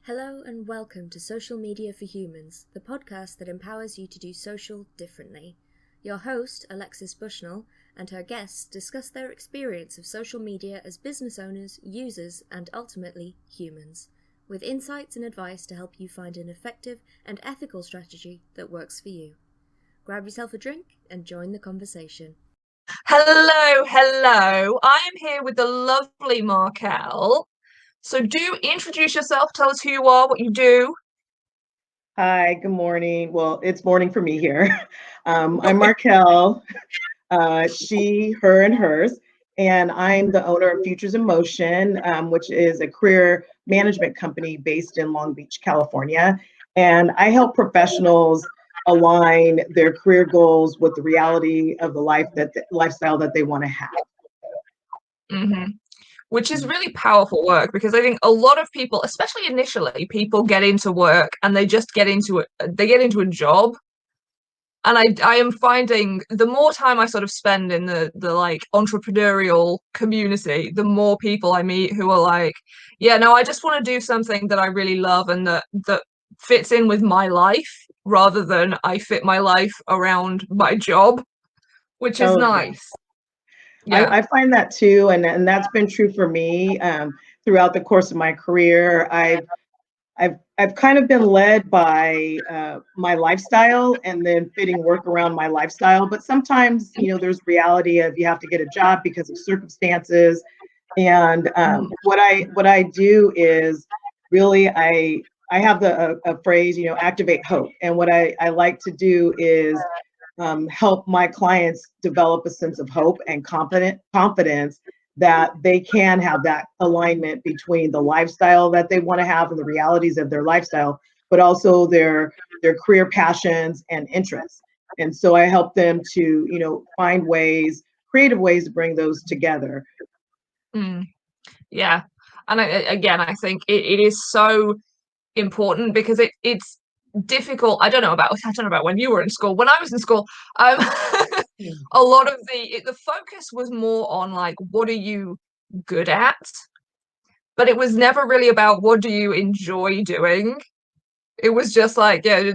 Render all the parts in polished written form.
Hello and welcome to Social Media for Humans, the podcast that empowers you to do social differently. Your host, Alexis Bushnell, and her guests discuss their experience of social media as business owners, users, and ultimately humans, with insights and advice to help you find an effective and ethical strategy that works for you. Grab yourself a drink and join the conversation. Hello. I am here with the lovely Markell. So do introduce yourself. Tell us who you are, what you do. Hi, good morning. Well, it's morning for me here. I'm Markell, she, her, and hers, and I'm the owner of Futures in Motion, which is a career management company based in Long Beach, California. And I help professionals align their career goals with the reality of the lifestyle that they want to have. Mm-hmm. Which is really powerful work, because I think a lot of people, especially initially, people get into work and they just get into it. They get into a job. And I am finding the more time I sort of spend in the like entrepreneurial community, the more people I meet who are like, yeah, no, I just want to do something that I really love and that fits in with my life, rather than I fit my life around my job, which is nice. Yeah. I find that too, and that's been true for me throughout the course of my career. I've kind of been led by my lifestyle and then fitting work around my lifestyle. But sometimes, there's reality of you have to get a job because of circumstances. And what I do is really I have a phrase, activate hope. And what I like to do is help my clients develop a sense of hope and confidence that they can have that alignment between the lifestyle that they want to have and the realities of their lifestyle, but also their career passions and interests. And so I help them to, find creative ways to bring those together. Yeah. And I think it is so important, because it's difficult. I don't know about when you were in school. When I was in school, a lot of the focus was more on like, what are you good at? But it was never really about what do you enjoy doing. It was just like, yeah,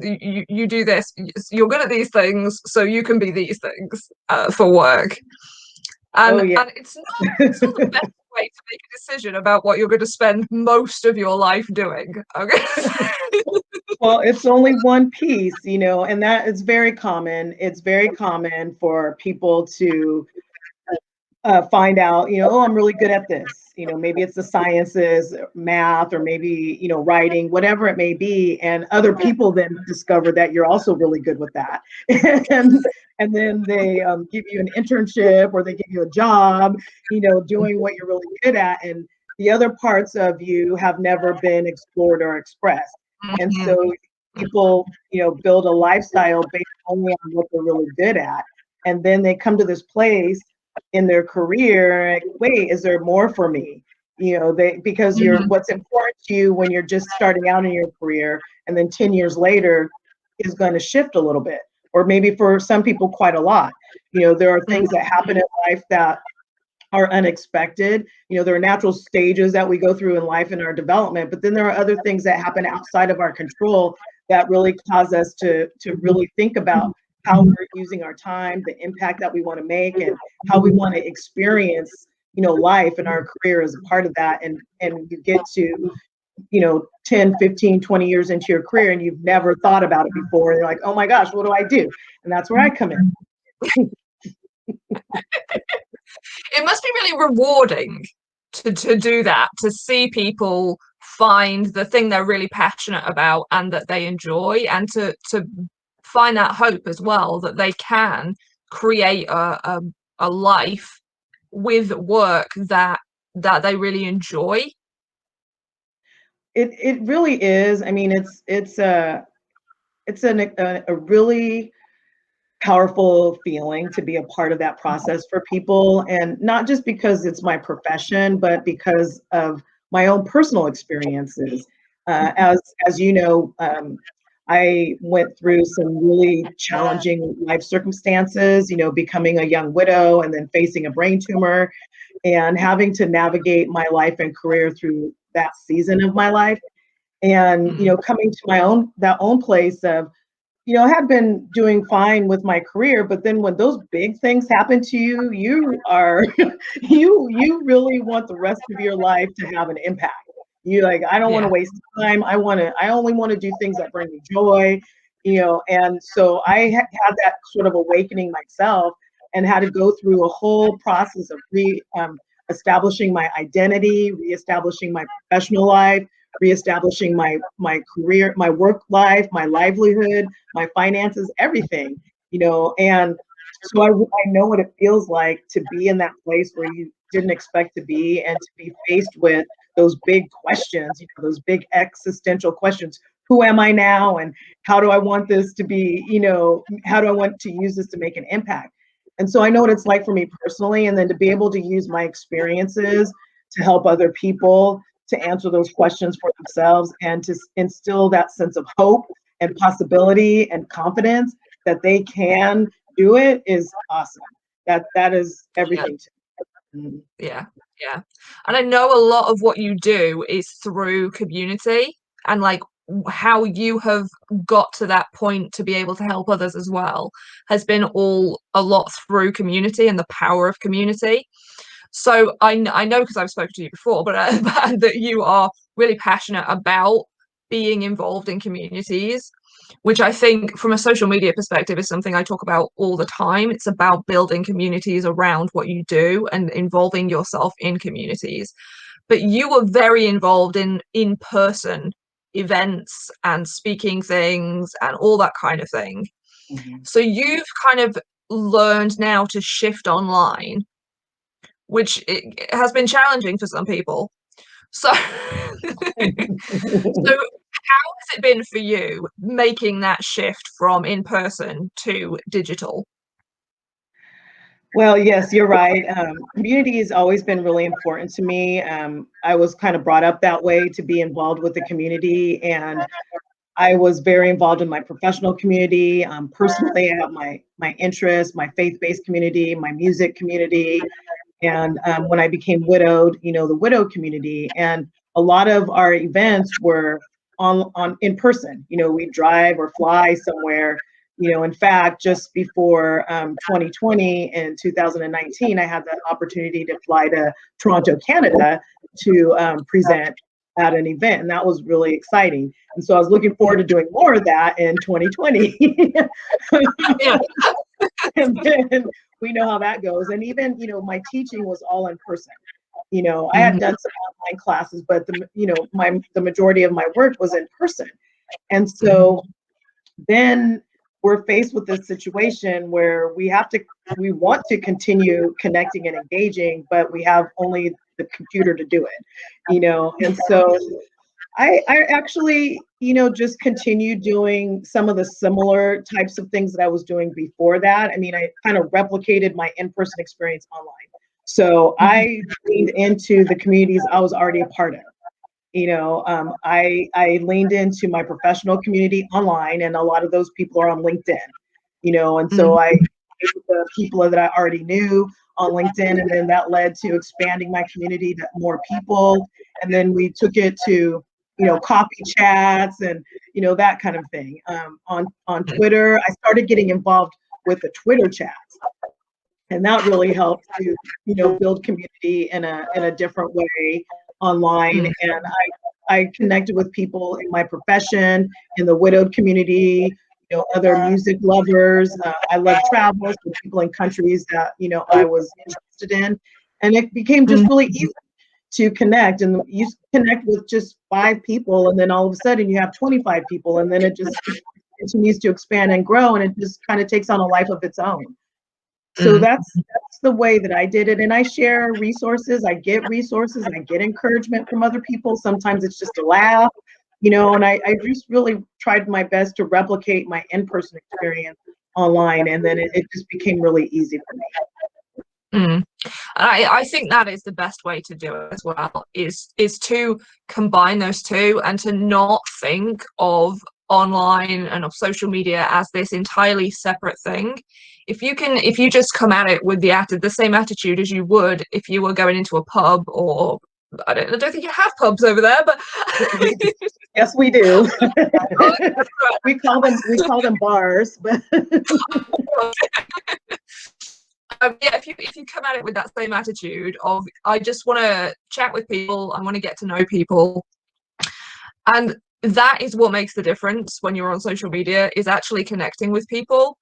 you do this, you're good at these things, so you can be these things for work. And it's not the best way to make a decision about what you're going to spend most of your life doing. Okay. Well, it's only one piece, and that is very common. It's very common for people to find out, oh, I'm really good at this. Maybe it's the sciences, math, or maybe, writing, whatever it may be. And other people then discover that you're also really good with that. and then they give you an internship, or they give you a job, doing what you're really good at. And the other parts of you have never been explored or expressed. And so people, build a lifestyle based only on what they're really good at. And then they come to this place in their career, like, wait, is there more for me? Because what's important to you when you're just starting out in your career, and then 10 years later is going to shift a little bit, or maybe for some people quite a lot. There are things that happen in life that are unexpected. There are natural stages that we go through in life in our development, but then there are other things that happen outside of our control that really cause us to really think about how we're using our time, the impact that we want to make, and how we want to experience, life and our career as a part of that. And you get to, 10, 15, 20 years into your career, and you've never thought about it before. And you're like, oh my gosh, what do I do? And that's where I come in. It must be really rewarding to do that, to see people find the thing they're really passionate about and that they enjoy, and to find that hope as well, that they can create a life with work that they really enjoy. It really is. I mean, it's a really powerful feeling to be a part of that process for people, and not just because it's my profession, but because of my own personal experiences. As you know, I went through some really challenging life circumstances, becoming a young widow and then facing a brain tumor and having to navigate my life and career through that season of my life. And, coming to that own place of, I had been doing fine with my career, but then when those big things happen to you, you are, you really want the rest of your life to have an impact. You like, I don't want to waste time. I only want to do things that bring me joy, and so I had that sort of awakening myself and had to go through a whole process of establishing my identity, reestablishing my professional life, reestablishing my career, my work life, my livelihood, my finances, everything, and so I know what it feels like to be in that place where you didn't expect to be, and to be faced with those big questions, those big existential questions. Who am I now? And how do I want this to be, how do I want to use this to make an impact? And so I know what it's like for me personally, and then to be able to use my experiences to help other people to answer those questions for themselves, and to instill that sense of hope and possibility and confidence that they can do it is awesome. That is everything to me. Yeah. And I know a lot of what you do is through community, and like how you have got to that point to be able to help others as well has been a lot through community and the power of community. So I know, because I've spoken to you before, but that you are really passionate about being involved in communities, which I think from a social media perspective is something I talk about all the time. It's about building communities around what you do and involving yourself in communities. But you were very involved in in-person events and speaking things and all that kind of thing. So you've kind of learned now to shift online, which it has been challenging for some people. So, so how has it been for you making that shift from in-person to digital? Well, yes, you're right. Community has always been really important to me. I was kind of brought up that way, to be involved with the community, and I was very involved in my professional community. Personally, I have my interests, my faith-based community, my music community, and when I became widowed, the widow community. And a lot of our events were on in person. We drive or fly somewhere. In fact, just before 2020 and 2019, I had the opportunity to fly to Toronto, Canada, to present at an event, and that was really exciting. And so I was looking forward to doing more of that in 2020. Yeah. And then we know how that goes. And even, my teaching was all in person. I had done some online classes, but the majority of my work was in person. And so then we're faced with this situation where we want to continue connecting and engaging, but we have only the computer to do it, and so I actually, just continued doing some of the similar types of things that I was doing before that. I mean, I kind of replicated my in-person experience online. So I leaned into the communities I was already a part of. I leaned into my professional community online, and a lot of those people are on LinkedIn, and so I the people that I already knew on LinkedIn, and then that led to expanding my community to more people. And then we took it to, coffee chats and, that kind of thing. On Twitter, I started getting involved with the Twitter chats, and that really helped to, build community in a different way online. And I connected with people in my profession, in the widowed community, other music lovers. I love travel, so people in countries that, I was interested in. And it became just really easy to connect. And you connect with just 5 people, and then all of a sudden you have 25 people, and then it just continues to expand and grow, and it just kind of takes on a life of its own. So that's the way that I did it. And I share resources. I get resources. I get encouragement from other people. Sometimes it's just a laugh, and I just really tried my best to replicate my in-person experience online. And then it just became really easy for me. I think that is the best way to do it as well, is to combine those two, and to not think of online and of social media as this entirely separate thing. If you just come at it with the same attitude as you would if you were going into a pub or I don't think you have pubs over there, but yes, we do. we call them bars, but yeah, if you come at it with that same attitude of I just want to chat with people, I want to get to know people, and that is what makes the difference when you're on social media, is actually connecting with people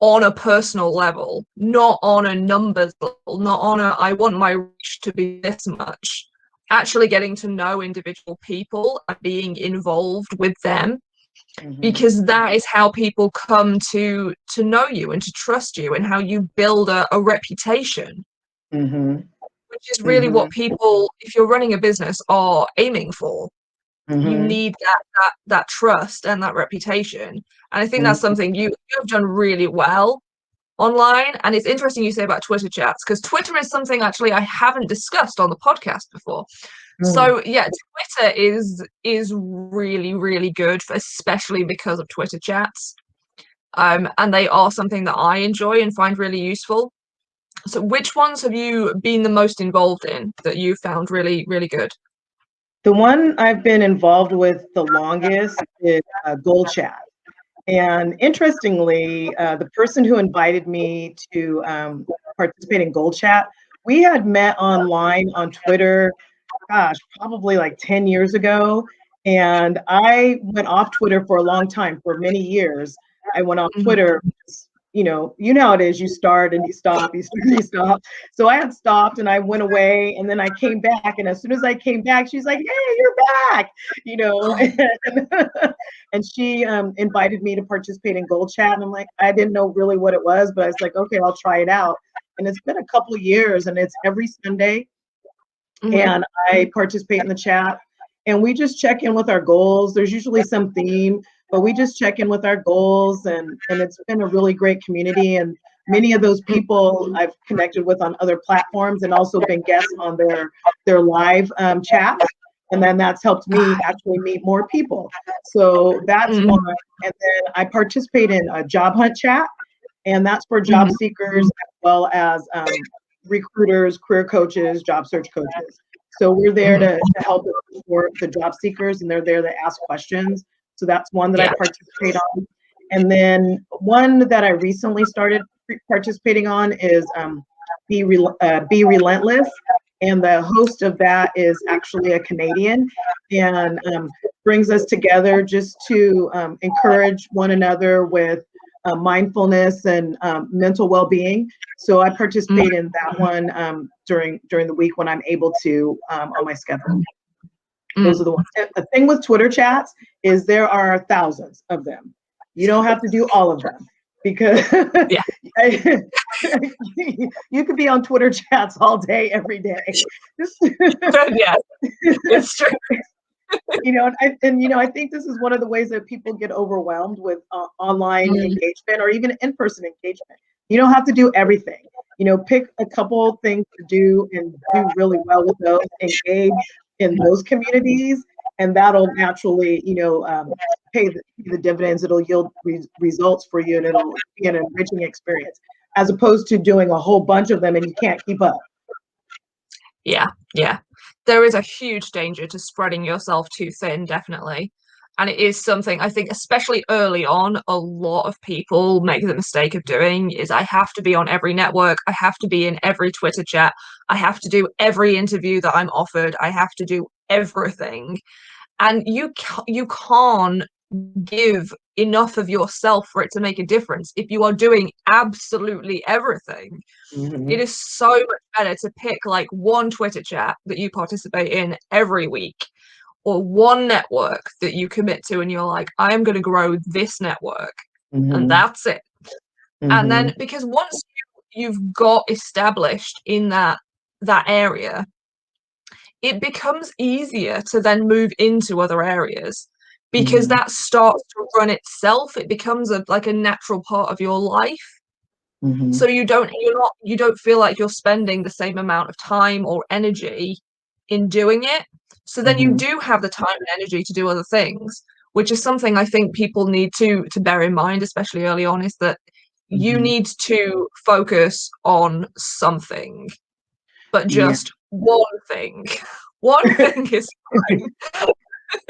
on a personal level, not on a numbers level, not on a I want my reach to be this much. Actually getting to know individual people and being involved with them, because that is how people come to know you and to trust you, and how you build a reputation, which is really what people, if you're running a business, are aiming for. You need that trust and that reputation, and I think that's something you have done really well online. And it's interesting you say about Twitter chats, because Twitter is something actually I haven't discussed on the podcast before. So yeah, Twitter is really, really good, especially because of Twitter chats, and they are something that I enjoy and find really useful. So which ones have you been the most involved in that you found really, really good? The one I've been involved with the longest is Gold Chat. And interestingly, the person who invited me to participate in Gold Chat, we had met online on Twitter, gosh, probably like 10 years ago. And I went off Twitter for a long time, for many years. I went off Twitter, you know how it is, you start and you stop, you start and you stop. So I had stopped and I went away, and then I came back. And as soon as I came back, she's like, hey, you're back, and she invited me to participate in Gold Chat. And I'm like, I didn't know really what it was, but I was like, okay, I'll try it out. And it's been a couple of years, and it's every Sunday. And I participate in the chat, and we just check in with our goals. There's usually some theme, but we just check in with our goals, and it's been a really great community. And many of those people I've connected with on other platforms, and also been guests on their live chats. And then that's helped me actually meet more people. So that's one. And then I participate in a job hunt chat, and that's for job seekers as well as recruiters, career coaches, job search coaches. So we're there to help support the job seekers, and they're there to ask questions. So that's one that I participate on. And then one that I recently started participating on is Be Relentless. And the host of that is actually a Canadian, and brings us together just to encourage one another with mindfulness and mental well-being. So I participate in that one during the week when I'm able to on my schedule. Those are the ones. The thing with Twitter chats is there are thousands of them. You don't have to do all of them, because you could be on Twitter chats all day, every day. Yeah, it's true. I think this is one of the ways that people get overwhelmed with online engagement, or even in-person engagement. You don't have to do everything. Pick a couple things to do and do really well with those. Engage in those communities, and that'll naturally, pay the dividends. It'll yield results for you, and it'll be an enriching experience, as opposed to doing a whole bunch of them and you can't keep up. Yeah. There is a huge danger to spreading yourself too thin, definitely. And it is something I think, especially early on, a lot of people make the mistake of doing, is I have to be on every network. I have to be in every Twitter chat. I have to do every interview that I'm offered. I have to do everything. And you can't give enough of yourself for it to make a difference if you are doing absolutely everything. It is so much better to pick like one Twitter chat that you participate in every week, or one network that you commit to, and you're like, I am going to grow this network, and that's it. And then, because once you've got established in that area, it becomes easier to then move into other areas, because that starts to run itself. It becomes like a natural part of your life. So you don't feel like you're spending the same amount of time or energy in doing it. So then you do have the time and energy to do other things, which is something I think people need to bear in mind, especially early on, is that you need to focus on something, but just one thing. One thing is fine.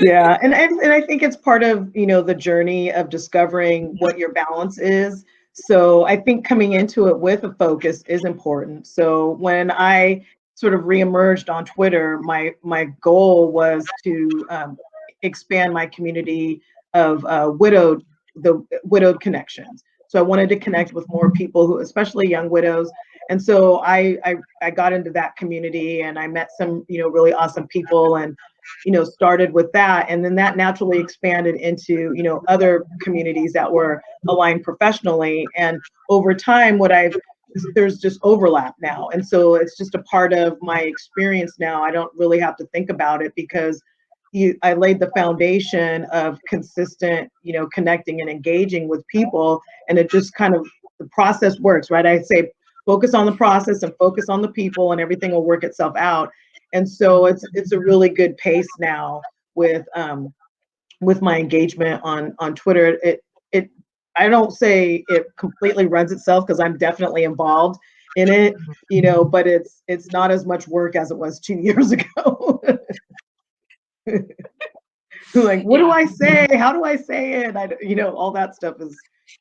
Yeah, and I think it's part of, the journey of discovering what your balance is. So I think coming into it with a focus is important. So when I sort of reemerged on Twitter, my goal was to expand my community of the widowed connections. So I wanted to connect with more people who, especially young widows. And so I got into that community, and I met some, really awesome people, and started with that, and then that naturally expanded into other communities that were aligned professionally. And over time, there's just overlap now, and so it's just a part of my experience now. I don't really have to think about it, because I laid the foundation of consistent connecting and engaging with people, and it just kind of, the process works, right? I say focus on the process and focus on the people, and everything will work itself out. And so it's a really good pace now with my engagement on Twitter. It I don't say it completely runs itself, because I'm definitely involved in it, but it's not as much work as it was 2 years ago. Like, what do I say? How do I say it? All that stuff is.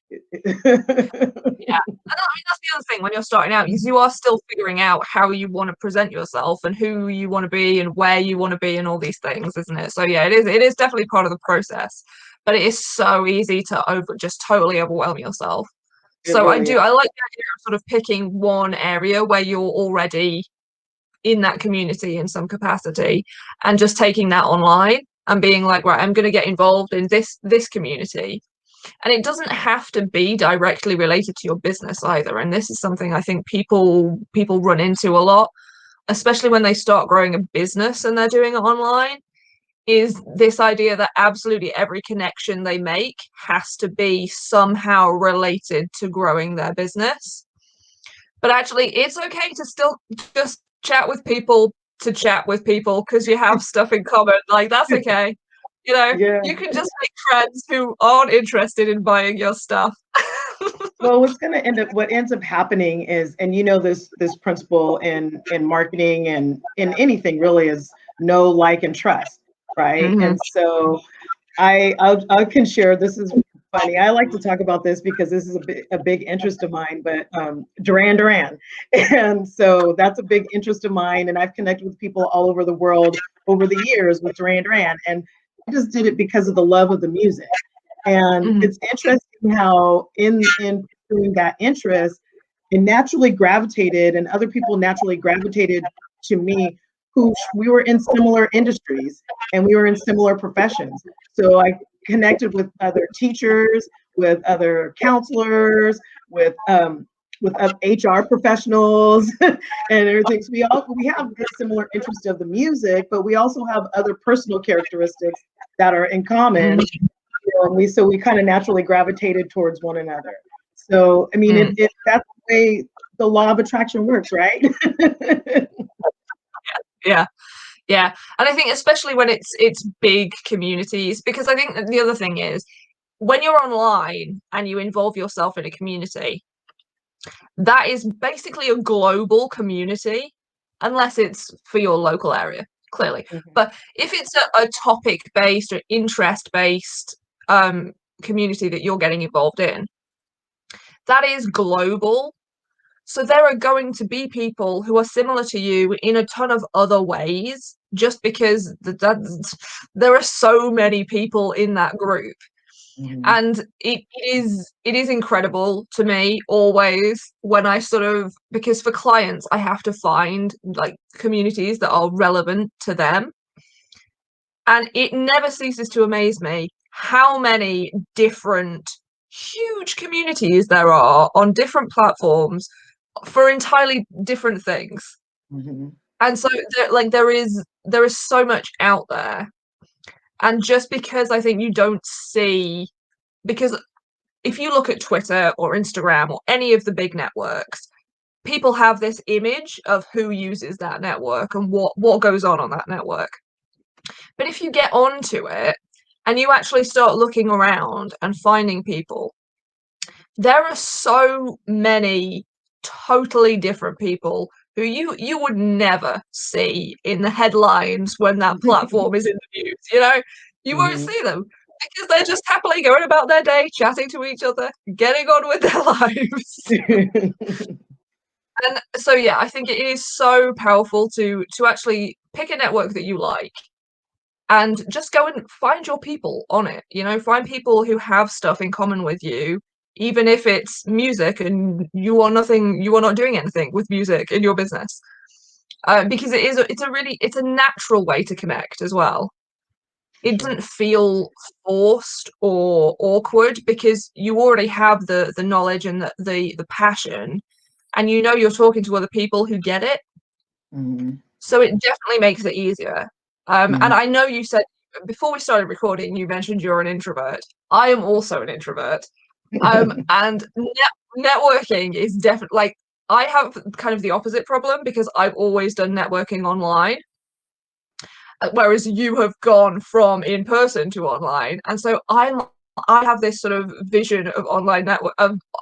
Yeah, and that's the other thing when you're starting out, is you are still figuring out how you want to present yourself and who you want to be and where you want to be and all these things, isn't it? So yeah, it is definitely part of the process, but it is so easy to just totally overwhelm yourself. So I like the idea of sort of picking one area where you're already in that community in some capacity, and just taking that online and being like, right, I'm going to get involved in this community. And it doesn't have to be directly related to your business either. And this is something I think people run into a lot, especially when they start growing a business and they're doing it online, is this idea that absolutely every connection they make has to be somehow related to growing their business. But actually, it's okay to still just chat with people because you have stuff in common. Like, that's okay. You can just make friends who aren't interested in buying your stuff. Well, what ends up happening is, and this principle in marketing and in anything really, is know, like, and trust, right? Mm-hmm. And so I can share. This is funny. I like to talk about this because this is a big interest of mine. But Duran, and so that's a big interest of mine. And I've connected with people all over the world over the years with Duran, and I just did it because of the love of the music. And it's interesting how in pursuing that interest, it naturally gravitated, and other people naturally gravitated to me, we were in similar industries and we were in similar professions. So I connected with other teachers, with other counselors, with HR professionals and everything. So we have a similar interest of the music, but we also have other personal characteristics that are in common. So we kind of naturally gravitated towards one another. So I mean, that's the way the law of attraction works, right? Yeah. And I think especially when it's big communities, because I think that the other thing is, when you're online and you involve yourself in a community, that is basically a global community, unless it's for your local area, clearly. But if it's a topic-based or interest-based community that you're getting involved in, that is global. So there are going to be people who are similar to you in a ton of other ways, just because there are so many people in that group. And it is incredible to me always when I because for clients, I have to find like communities that are relevant to them. And it never ceases to amaze me how many different huge communities there are on different platforms for entirely different things. And so there is so much out there. And just because I think you don't see, because if you look at Twitter or Instagram or any of the big networks, people have this image of who uses that network and what goes on that network. But if you get onto it and you actually start looking around and finding people, there are so many totally different people who you would never see in the headlines when that platform is in the news. You won't see them because they're just happily going about their day, chatting to each other, getting on with their lives. And so, yeah, I think it is so powerful to actually pick a network that you like and just go and find your people on it. Find people who have stuff in common with you, even if it's music and you are not doing anything with music in your business. Because it's a natural way to connect as well. It doesn't feel forced or awkward because you already have the knowledge and the passion, and you're talking to other people who get it. So it definitely makes it easier. And I know you said before we started recording, you mentioned you're an introvert. I am also an introvert. And networking is definitely, like, I have kind of the opposite problem because I've always done networking online, whereas you have gone from in person to online. And so I have this sort of vision of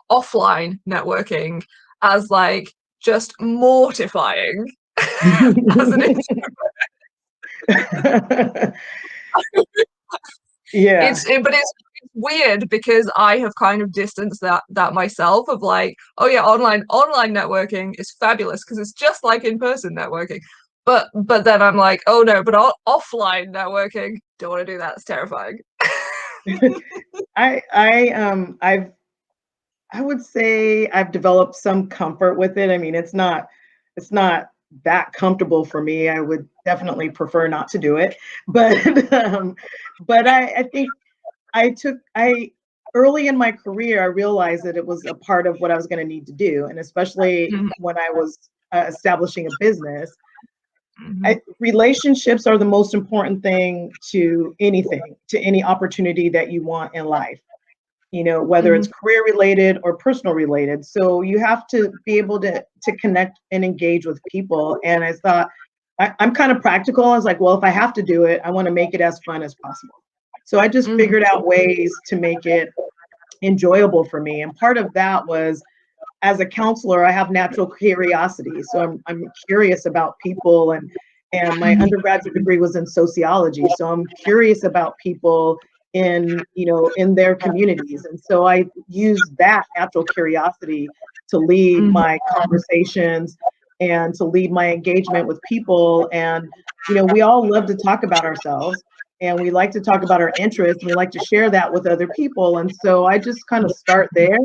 offline networking as like just mortifying as an introvert. Yeah. But it's weird because I have kind of distanced that myself of like, oh yeah, online networking is fabulous because it's just like in-person networking. But then I'm like, oh no, but offline networking, don't want to do that. It's terrifying. I would say I've developed some comfort with it. I mean, it's not that comfortable for me. I would definitely prefer not to do it. But I think early in my career, I realized that it was a part of what I was going to need to do. And especially when I was establishing a business, relationships are the most important thing to any opportunity that you want in life. Whether it's career related or personal related. So you have to be able to connect and engage with people. And I thought, I'm kind of practical. I was like, well, if I have to do it, I want to make it as fun as possible. So I just figured out ways to make it enjoyable for me. And part of that was, as a counselor, I have natural curiosity. So I'm curious about people, and my undergraduate degree was in sociology. So I'm curious about people in their communities. And so I use that natural curiosity to lead my conversations and to lead my engagement with people. And, we all love to talk about ourselves, and we like to talk about our interests, and we like to share that with other people. And so I just kind of start there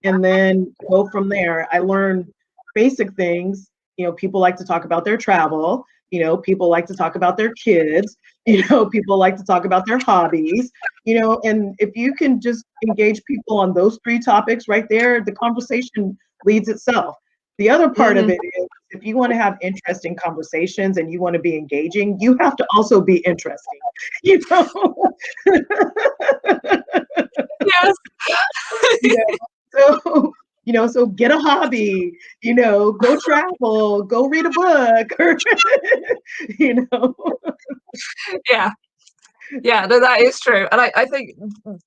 and then go from there. I learned basic things. People like to talk about their travel. People like to talk about their kids. People like to talk about their hobbies. And if you can just engage people on those 3 topics right there, the conversation leads itself. The other part of it is, if you want to have interesting conversations and you want to be engaging, you have to also be interesting. Yes. So get a hobby, go travel, go read a book, or, Yeah, no, that is true. And I think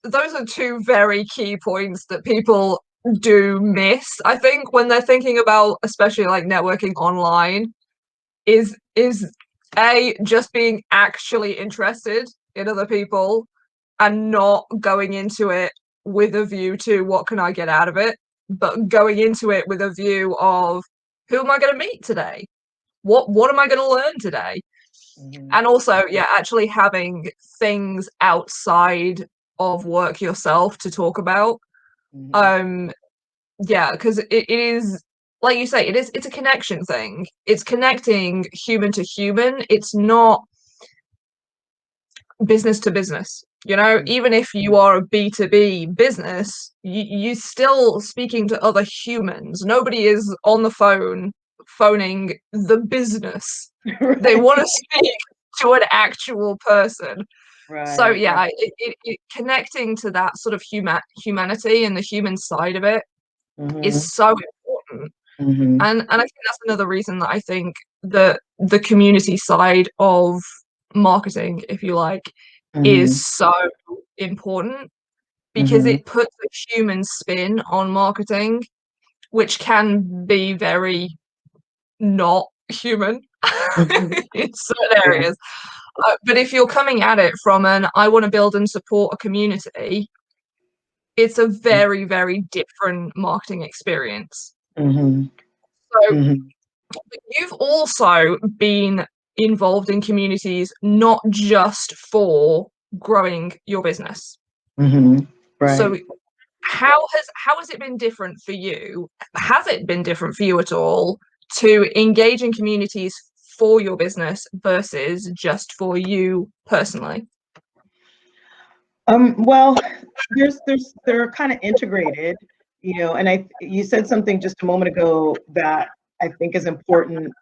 those are 2 very key points that people do miss, I think, when they're thinking about, especially like networking online, is just being actually interested in other people and not going into it with a view to what can I get out of it, but going into it with a view of who am I going to meet today? What am I going to learn today? And also, actually having things outside of work yourself to talk about. Because it is, like you say, it's a connection thing. It's connecting human to human. It's not business to business. Even if you are a B2B business, you're still speaking to other humans. Nobody is on the phone phoning the business. Right. They want to speak to an actual person. Right, so it connecting to that sort of humanity and the human side of it is so important. And I think that's another reason that I think the community side of marketing, if you like, is so important, because it puts a human spin on marketing, which can be very not human in certain areas. But if you're coming at it from I want to build and support a community, it's a very, very different marketing experience. So you've also been involved in communities, not just for growing your business. Right. So how has it been different for you? Has it been different for you at all to engage in communities for your business versus just for you personally? Well, they're kind of integrated, you know, and you said something just a moment ago that I think is important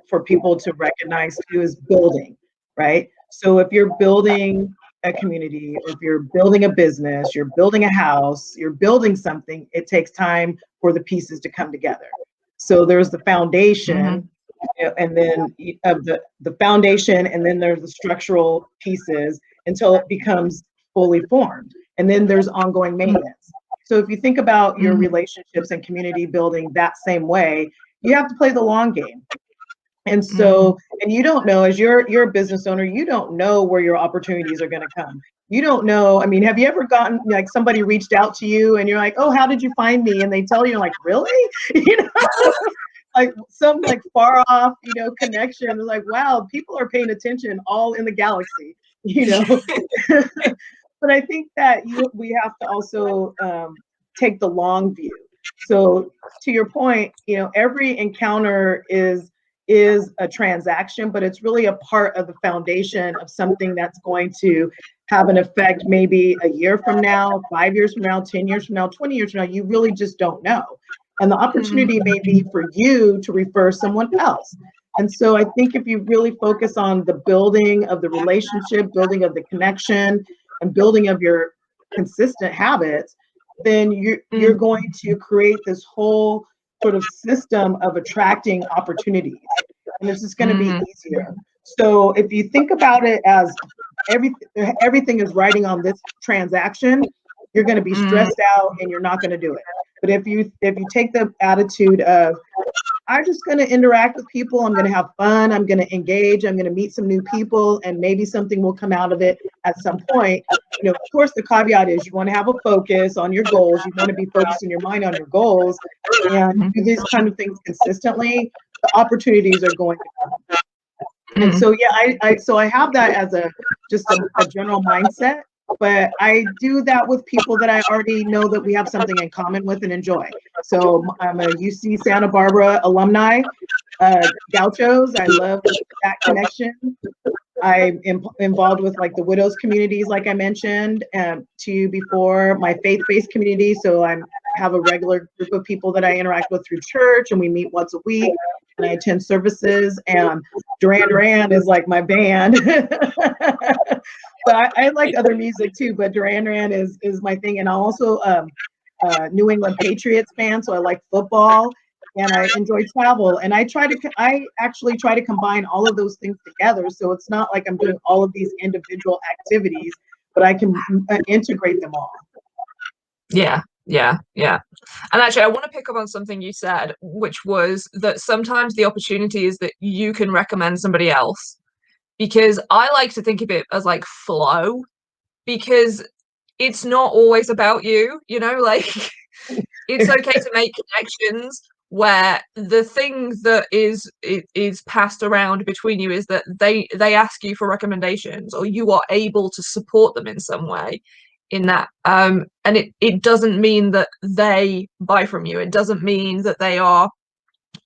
for people to recognize too, is building, right? So if you're building a community, or if you're building a business, you're building a house, you're building something, it takes time for the pieces to come together. So there's the foundation, and then of the foundation, and then there's the structural pieces until it becomes fully formed. And then there's ongoing maintenance. So if you think about your relationships and community building that same way, you have to play the long game. And so, and you don't know, as you're a business owner, you don't know where your opportunities are going to come. You don't know. I mean, have you ever gotten like somebody reached out to you and you're like, oh, how did you find me? And they tell you, like, really? You know, like some like far off, you know, connection. It's like, wow, people are paying attention all in the galaxy, you know. But I think that we have to also take the long view. So to your point, you know, every encounter is a transaction, but it's really a part of the foundation of something that's going to have an effect maybe a year from now, 5 years from now, 10 years from now, 20 years from now. You really just don't know. And the opportunity may be for you to refer someone else. And so I think if you really focus on the building of the relationship, building of the connection, and building of your consistent habits, then you're going to create this whole sort of system of attracting opportunities. And this is going to be easier. So if you think about it as everything is riding on this transaction, you're going to be stressed out and you're not going to do it. But if you take the attitude of, I'm just going to interact with people, I'm going to have fun, I'm going to engage, I'm going to meet some new people, and maybe something will come out of it at some point. You know, of course, the caveat is you want to have a focus on your goals. You want to be focused in your mind on your goals and do these kind of things consistently. The opportunities are going to come. And so, yeah, I have that as just a general mindset. But I do that with people that I already know that we have something in common with and enjoy. So I'm a UC Santa Barbara alumni, Gauchos. I love that connection. I'm involved with like the widows communities, like I mentioned to you before, my faith-based community. So I have a regular group of people that I interact with through church, and we meet once a week, and I attend services. And Duran Duran is like my band. But I like other music too, but Duran Duran is my thing. And I'm also New England Patriots fan, so I like football and I enjoy travel. And I actually try to combine all of those things together. So it's not like I'm doing all of these individual activities, but I can integrate them all. Yeah. And actually, I want to pick up on something you said, which was that sometimes the opportunity is that you can recommend somebody else. Because I like to think of it as like flow, because it's not always about you, you know, like it's okay to make connections where the thing that is passed around between you is that they ask you for recommendations, or you are able to support them in some way in that. And it doesn't mean that they buy from you. It doesn't mean that they are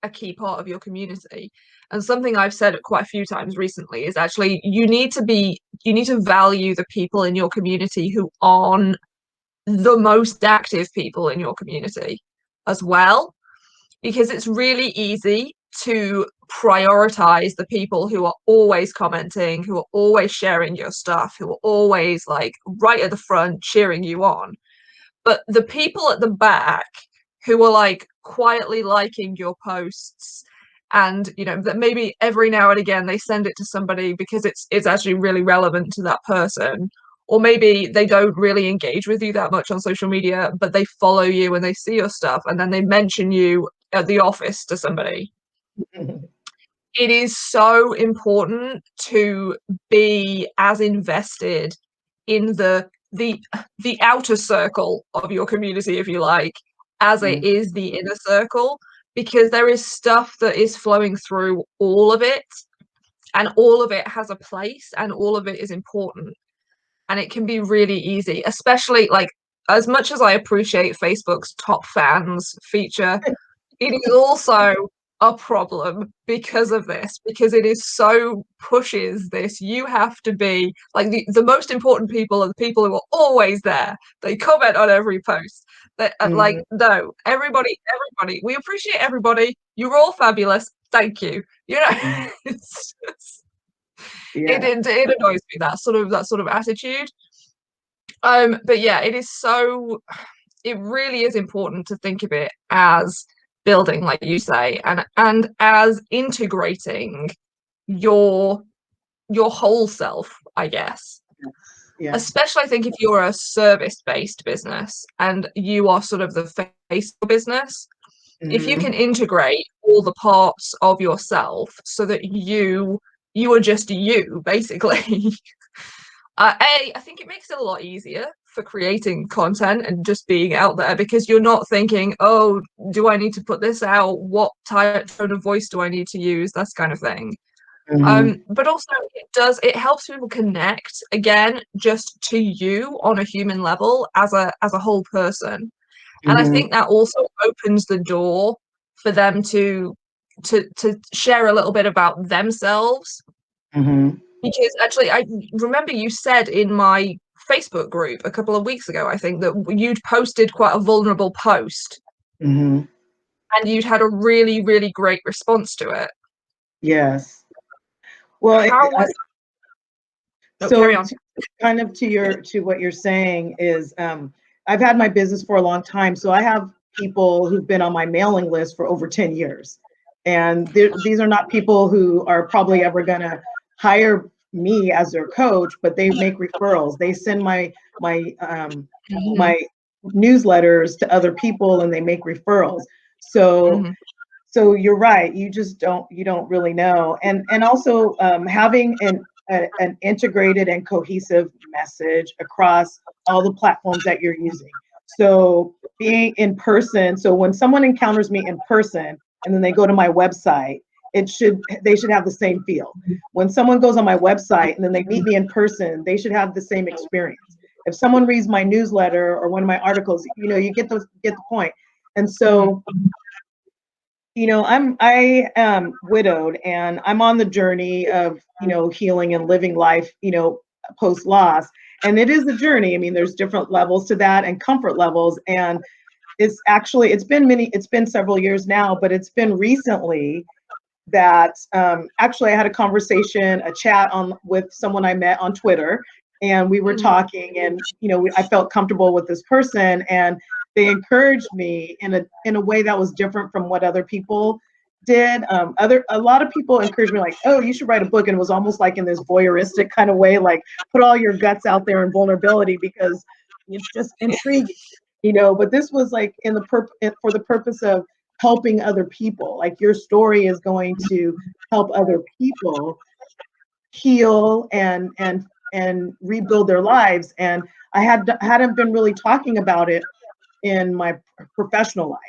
a key part of your community. And something I've said quite a few times recently is actually you need to value the people in your community who aren't the most active people in your community as well, because it's really easy to prioritize the people who are always commenting, who are always sharing your stuff, who are always like right at the front cheering you on. But the people at the back who are like quietly liking your posts, and you know that maybe every now and again they send it to somebody because it's actually really relevant to that person, or maybe they don't really engage with you that much on social media, but they follow you and they see your stuff, and then they mention you at the office to somebody. it is so important to be as invested in the outer circle of your community, if you like, as it is the inner circle, because there is stuff that is flowing through all of it, and all of it has a place, and all of it is important. And it can be really easy, especially like, as much as I appreciate Facebook's top fans feature, it is also a problem because of this, because it is so pushes this. You have to be like the most important people are the people who are always there. They comment on every post. That like, no, everybody, we appreciate everybody. You're all fabulous. Thank you. You know, it's just, it annoys me, that sort of attitude. But yeah, it really is important to think of it as building, like you say, and as integrating your whole self, I guess. Yeah. Especially, I think, if you're a service-based business and you are sort of the face of business, if you can integrate all the parts of yourself so that you are just you, basically. I think it makes it a lot easier for creating content and just being out there, because you're not thinking, oh, do I need to put this out? What tone of voice do I need to use? That kind of thing. But also it helps people connect again, just to you on a human level as a whole person. And I think that also opens the door for them to share a little bit about themselves. Because actually, I remember you said in my Facebook group a couple of weeks ago, I think, that you'd posted quite a vulnerable post, and you'd had a really, really great response to it. Yes. Well, how was so kind of to what you're saying is, I've had my business for a long time, so I have people who've been on my mailing list for over 10 years, and these are not people who are probably ever going to hire me as their coach, but they make referrals. They send my newsletters to other people, and they make referrals. So so you're right, you don't really know. And also having an integrated and cohesive message across all the platforms that you're using. So being in person, so when someone encounters me in person and then they go to my website, they should have the same feel. When someone goes on my website and then they meet me in person, they should have the same experience. If someone reads my newsletter or one of my articles, you get the point. And so, I am widowed, and I'm on the journey of, healing and living life, post loss. And it is a journey. I mean, there's different levels to that and comfort levels. And it's been several years now, but it's been recently that actually I had a chat with someone I met on Twitter, and we were talking, and I felt comfortable with this person, and they encouraged me in a way that was different from what other people did. A lot of people encouraged me, like, oh, you should write a book, and it was almost like in this voyeuristic kind of way, like put all your guts out there and vulnerability because it's just intriguing, But this was like for the purpose of helping other people. Like, your story is going to help other people heal and rebuild their lives. And I hadn't been really talking about it in my professional life.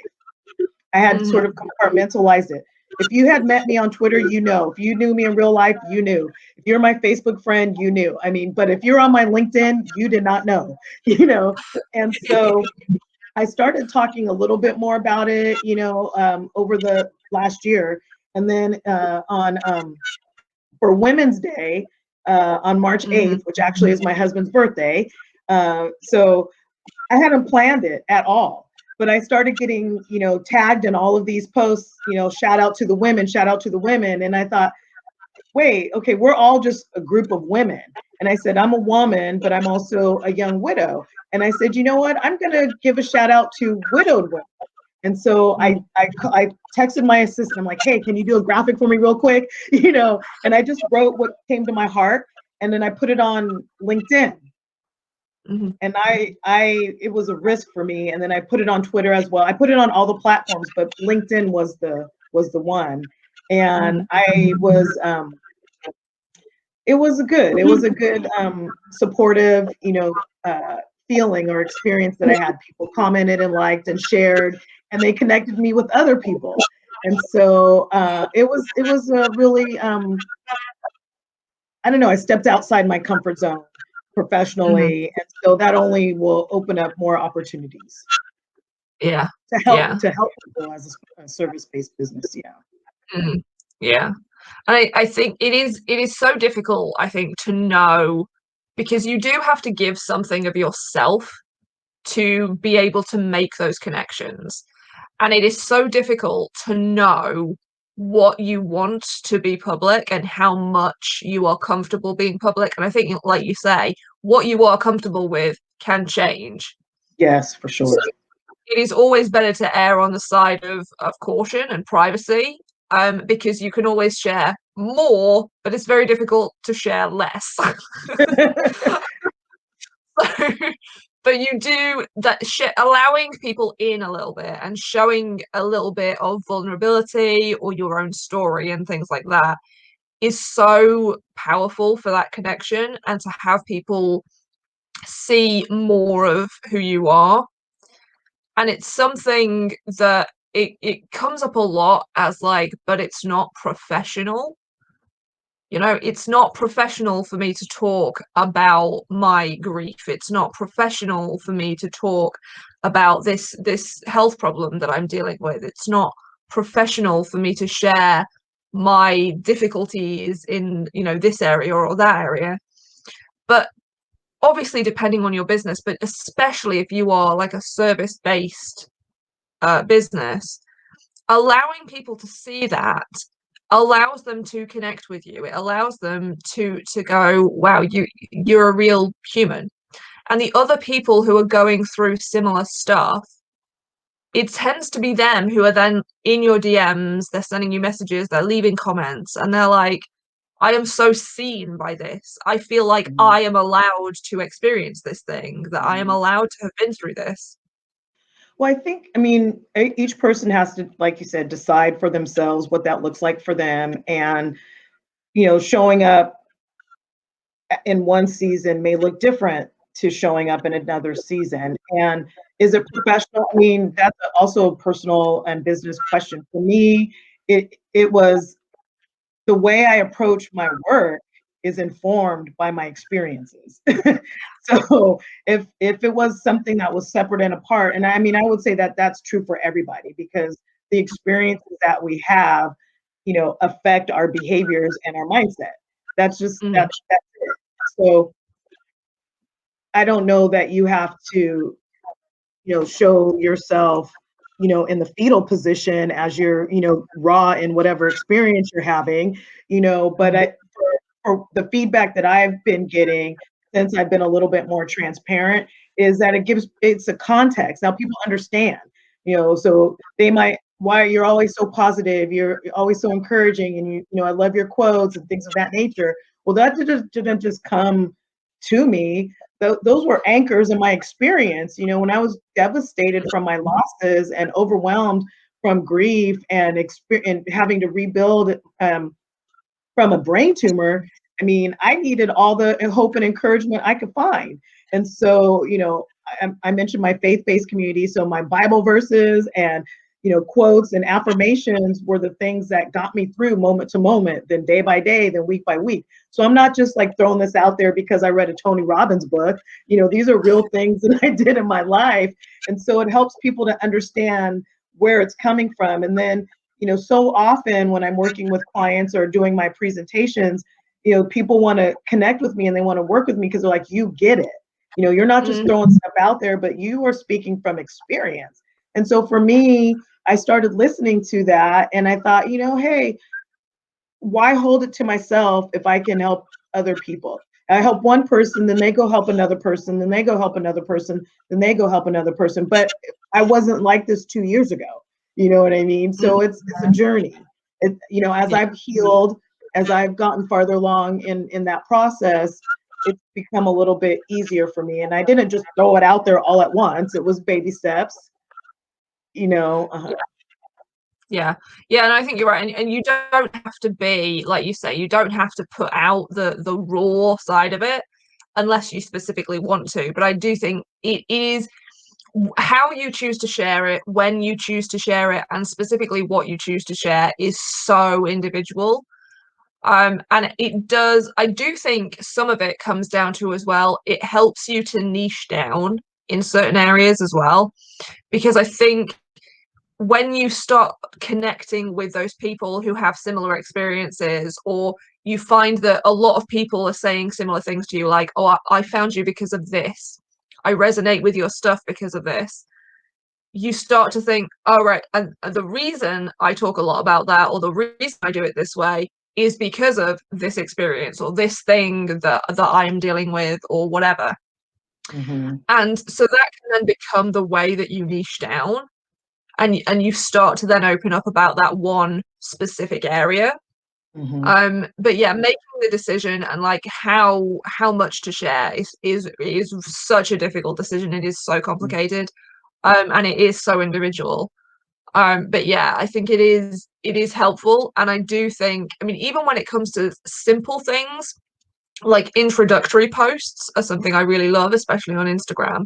I had sort of compartmentalized it. If you had met me on Twitter, if you knew me in real life, you knew. If you're my Facebook friend, you knew. I mean, but if you're on my LinkedIn, you did not know, And so I started talking a little bit more about it, over the last year. And then for Women's Day, on March 8th, which actually is my husband's birthday. So I hadn't planned it at all, but I started getting, tagged in all of these posts, shout out to the women. And I thought, wait, okay, we're all just a group of women. And I said, I'm a woman, but I'm also a young widow. And I said, you know what? I'm going to give a shout out to widowed women. And so I texted my assistant. I'm like, hey, can you do a graphic for me real quick? And I just wrote what came to my heart, and then I put it on LinkedIn. And it was a risk for me. And then I put it on Twitter as well. I put it on all the platforms, but LinkedIn was the one. And I was, it was a good supportive, feeling or experience that I had. People commented and liked and shared, and they connected me with other people. And so it was a really, I don't know, I stepped outside my comfort zone professionally. And so that only will open up more opportunities. Yeah. To help people as a service-based business. Yeah. Yeah. I think it is so difficult, I think, to know, because you do have to give something of yourself to be able to make those connections. And it is so difficult to know what you want to be public and how much you are comfortable being public. And I think, like you say, what you are comfortable with can change. Yes, for sure. So it is always better to err on the side of caution and privacy, because you can always share more, but it's very difficult to share less. But you do that, allowing people in a little bit and showing a little bit of vulnerability or your own story and things like that is so powerful for that connection, and to have people see more of who you are. And it's something that it comes up a lot as like, but it's not professional. It's not professional for me to talk about my grief. It's not professional for me to talk about this health problem that I'm dealing with. It's not professional for me to share my difficulties in, this area or that area. But obviously, depending on your business, but especially if you are like a service-based business, allowing people to see that allows them to connect with you. It allows them to go, wow, you're a real human. And the other people who are going through similar stuff, it tends to be them who are then in your DMs, they're sending you messages, they're leaving comments, and they're like, I am so seen by this. I feel like I am allowed to experience this thing, that I am allowed to have been through this. Well, I mean, each person has to, like you said, decide for themselves what that looks like for them. And, showing up in one season may look different to showing up in another season. And is it professional? I mean, that's also a personal and business question. For me, it was the way I approach my work is informed by my experiences. So if it was something that was separate and apart, and I mean, I would say that that's true for everybody, because the experiences that we have, affect our behaviors and our mindset. That's just, that's it. So I don't know that you have to, show yourself, in the fetal position as you're, raw in whatever experience you're having, but for the feedback that I've been getting since I've been a little bit more transparent is that it's a context. Now people understand, so they might, why you're always so positive, you're always so encouraging, and I love your quotes and things of that nature. Well, that didn't just come to me. Those were anchors in my experience. When I was devastated from my losses and overwhelmed from grief and having to rebuild from a brain tumor, I mean, I needed all the hope and encouragement I could find. And so, I mentioned my faith-based community. So my Bible verses and, quotes and affirmations were the things that got me through moment to moment, then day by day, then week by week. So I'm not just like throwing this out there because I read a Tony Robbins book. These are real things that I did in my life. And so it helps people to understand where it's coming from. And then, so often when I'm working with clients or doing my presentations, people want to connect with me and they want to work with me because they're like, you get it. You're not just throwing stuff out there, but you are speaking from experience. And so for me, I started listening to that and I thought, hey, why hold it to myself if I can help other people? I help one person, then they go help another person, then they go help another person, then they go help another person. But I wasn't like this 2 years ago. You know what I mean? So it's a journey. As I've healed, as I've gotten farther along in that process, it's become a little bit easier for me. And I didn't just throw it out there all at once. It was baby steps, Yeah, and I think you're right, and you don't have to be, like you say, you don't have to put out the raw side of it unless you specifically want to. But I do think it is how you choose to share it, when you choose to share it, and specifically what you choose to share is so individual. And I do think some of it comes down to as well, it helps you to niche down in certain areas as well, because I think when you start connecting with those people who have similar experiences, or you find that a lot of people are saying similar things to you, like, oh, I found you because of this, I resonate with your stuff because of this, you start to think, oh, right, and the reason I talk a lot about that, or the reason I do it this way, is because of this experience or this thing that I'm dealing with or whatever. Mm-hmm. And so that can then become the way that you niche down, and you start to then open up about that one specific area. Mm-hmm. But yeah, making the decision and like how much to share is such a difficult decision. It is so complicated, and it is so individual. But yeah, I think it is helpful, and I do think, I mean, even when it comes to simple things, like introductory posts are something I really love, especially on Instagram,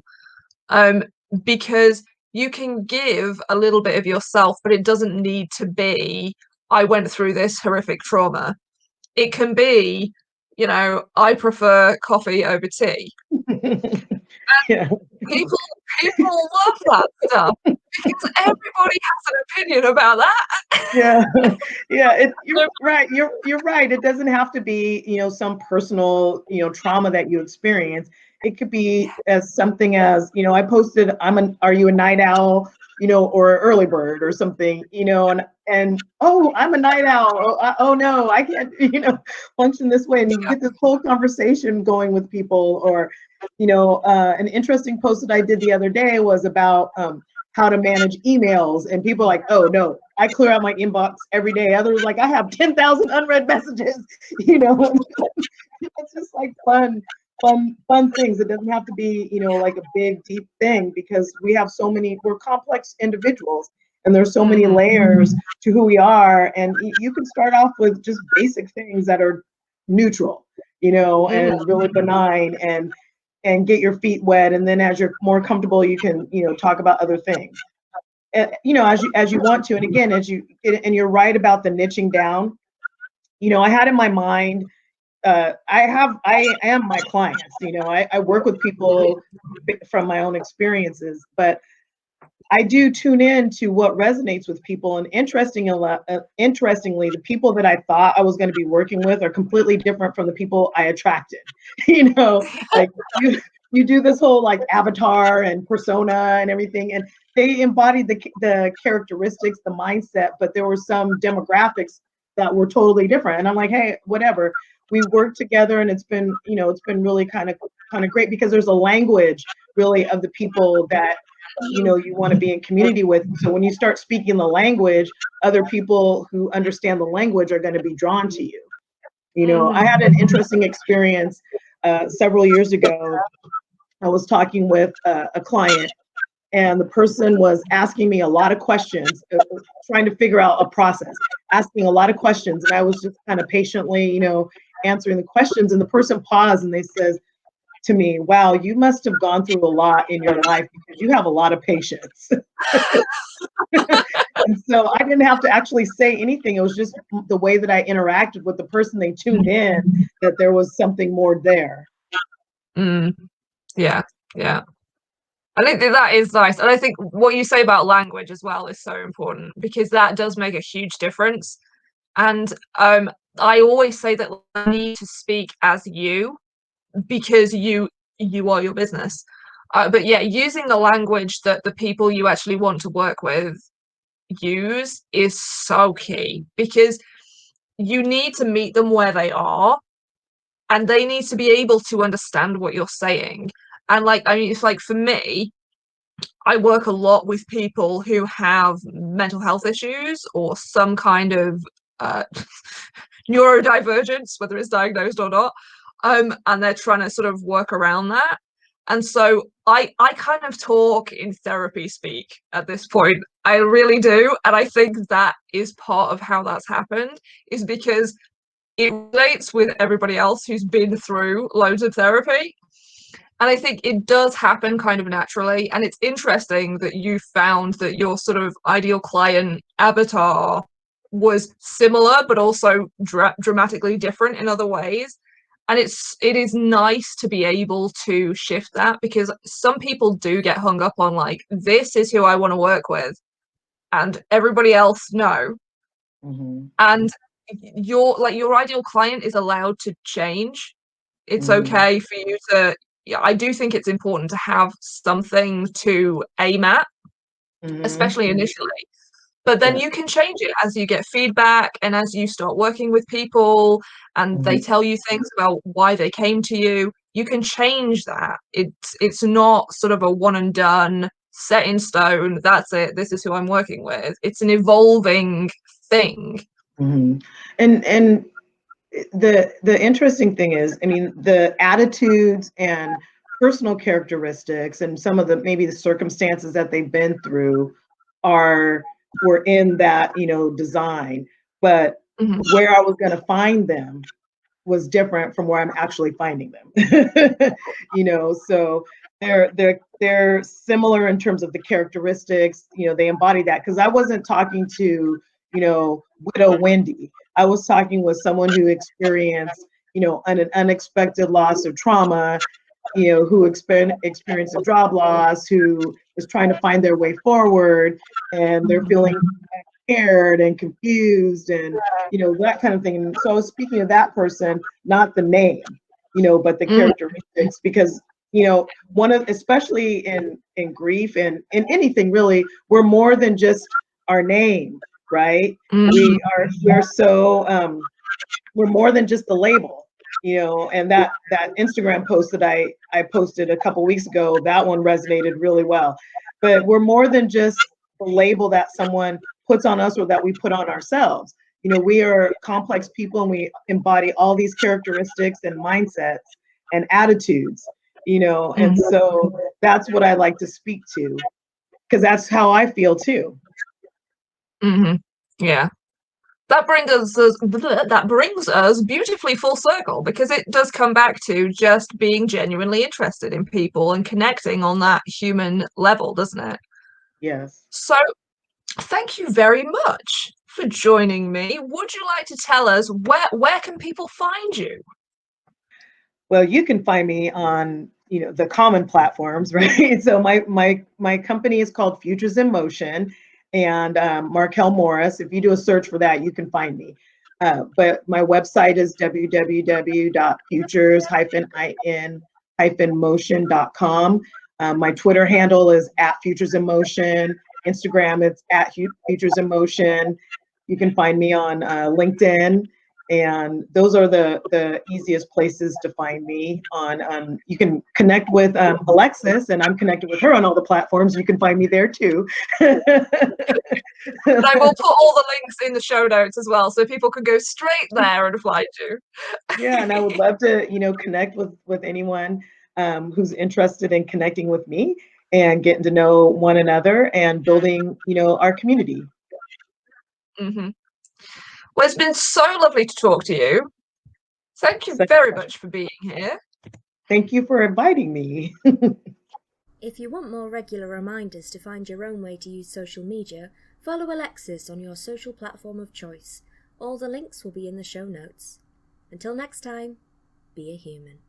because you can give a little bit of yourself, but it doesn't need to be, I went through this horrific trauma. It can be, I prefer coffee over tea. Yeah. People love that stuff because everybody has an opinion about that. Yeah. Yeah. You're right. You're right. It doesn't have to be, some personal, trauma that you experience. It could be as something as, I posted, are you a night owl, or early bird or something, and oh, I'm a night owl. Oh no, I can't, function this way. And you get this whole conversation going with people. Or, an interesting post that I did the other day was about how to manage emails, and people are like, oh no, I clear out my inbox every day. Others like, I have 10,000 unread messages. It's just like fun things. It doesn't have to be, like a big deep thing, because we're complex individuals, and there's so many layers to who we are. And you can start off with just basic things that are neutral, and really benign, and get your feet wet. And then as you're more comfortable, you can, talk about other things, as you want to. And again, and you're right about the niching down. I had in my mind, I am my clients, I work with people from my own experiences, but I do tune in to what resonates with people. And interestingly, the people that I thought I was going to be working with are completely different from the people I attracted. Like you do this whole like avatar and persona and everything, and they embodied the characteristics, the mindset, but there were some demographics that were totally different. And I'm like, hey, whatever. We work together, and it's been really kind of great, because there's a language really of the people that you want to be in community with. So when you start speaking the language, other people who understand the language are going to be drawn to you. I had an interesting experience several years ago. I was talking with a client, and the person was asking me a lot of questions, trying to figure out a process, asking a lot of questions. And I was just kind of patiently, answering the questions. And the person paused, and they says to me, wow, you must have gone through a lot in your life, because you have a lot of patience. And so I didn't have to actually say anything. It was just the way that I interacted with the person. They tuned in that there was something more there. Yeah. I think that is nice. And I think what you say about language as well is so important, because that does make a huge difference. And I always say that you need to speak as you, because you are your business. But yeah, using the language that the people you actually want to work with use is so key, because you need to meet them where they are, and they need to be able to understand what you're saying. And like, I mean, it's like, for me, I work a lot with people who have mental health issues or some kind of neurodivergence, whether it's diagnosed or not, and they're trying to sort of work around that. And so I kind of talk in therapy speak at this point. I really do. And I think that is part of how that's happened, is because it relates with everybody else who's been through loads of therapy. And I think it does happen kind of naturally. And it's interesting that you found that your sort of ideal client avatar was similar, but also dramatically different in other ways. And it is nice to be able to shift that, because some people do get hung up on like, this is who I want to work with, and everybody else no. And your ideal client is allowed to change. It's okay for you to, yeah, I do think it's important to have something to aim at, especially initially. But then you can change it as you get feedback and as you start working with people and they tell you things about why they came to you. You can change that. It's not sort of a one and done, set in stone, that's it, this is who I'm working with. It's an evolving thing. And the interesting thing is, I mean, the attitudes and personal characteristics and some of the maybe the circumstances that they've been through were in that, you know, design, but where I was going to find them was different from where I'm actually finding them. You know, so they're similar in terms of the characteristics, you know, they embody that, because I wasn't talking to, you know, Widow Wendy. I was talking with someone who experienced, you know, an unexpected loss or trauma, you know, who experienced a job loss, who is trying to find their way forward, and they're feeling scared and confused and, you know, that kind of thing. And so I was speaking of that person, not the name, you know, but the characteristics, because, you know, especially in grief and in anything really, we're more than just our name, right? We're so we're more than just the label, you know. And that Instagram post that I posted a couple weeks ago, that one resonated really well. But we're more than just the label that someone puts on us or that we put on ourselves. You know, we are complex people and we embody all these characteristics and mindsets and attitudes, you know. And so that's what I like to speak to, because that's how I feel too. Yeah. That brings us beautifully full circle, because it does come back to just being genuinely interested in people and connecting on that human level, doesn't it? Yes. So thank you very much for joining me. Would you like to tell us where can people find you? Well, you can find me on, you know, the common platforms, right? So my company is called Futures in Motion, and Markell Morris. If you do a search for that, you can find me. But my website is www.futures-in-motion.com. My Twitter handle is @FuturesInMotion. Instagram, it's @FuturesInMotion. You can find me on LinkedIn. And those are the easiest places to find me on. You can connect with Alexis, and I'm connected with her on all the platforms. You can find me there too. And I will put all the links in the show notes as well, so people can go straight there and find you. Yeah, and I would love to, you know, connect with anyone who's interested in connecting with me and getting to know one another and building, you know, our community. Well, it's been so lovely to talk to you. Thank you very much for being here. Thank you for inviting me. If you want more regular reminders to find your own way to use social media, follow Alexis on your social platform of choice. All the links will be in the show notes. Until next time, be a human.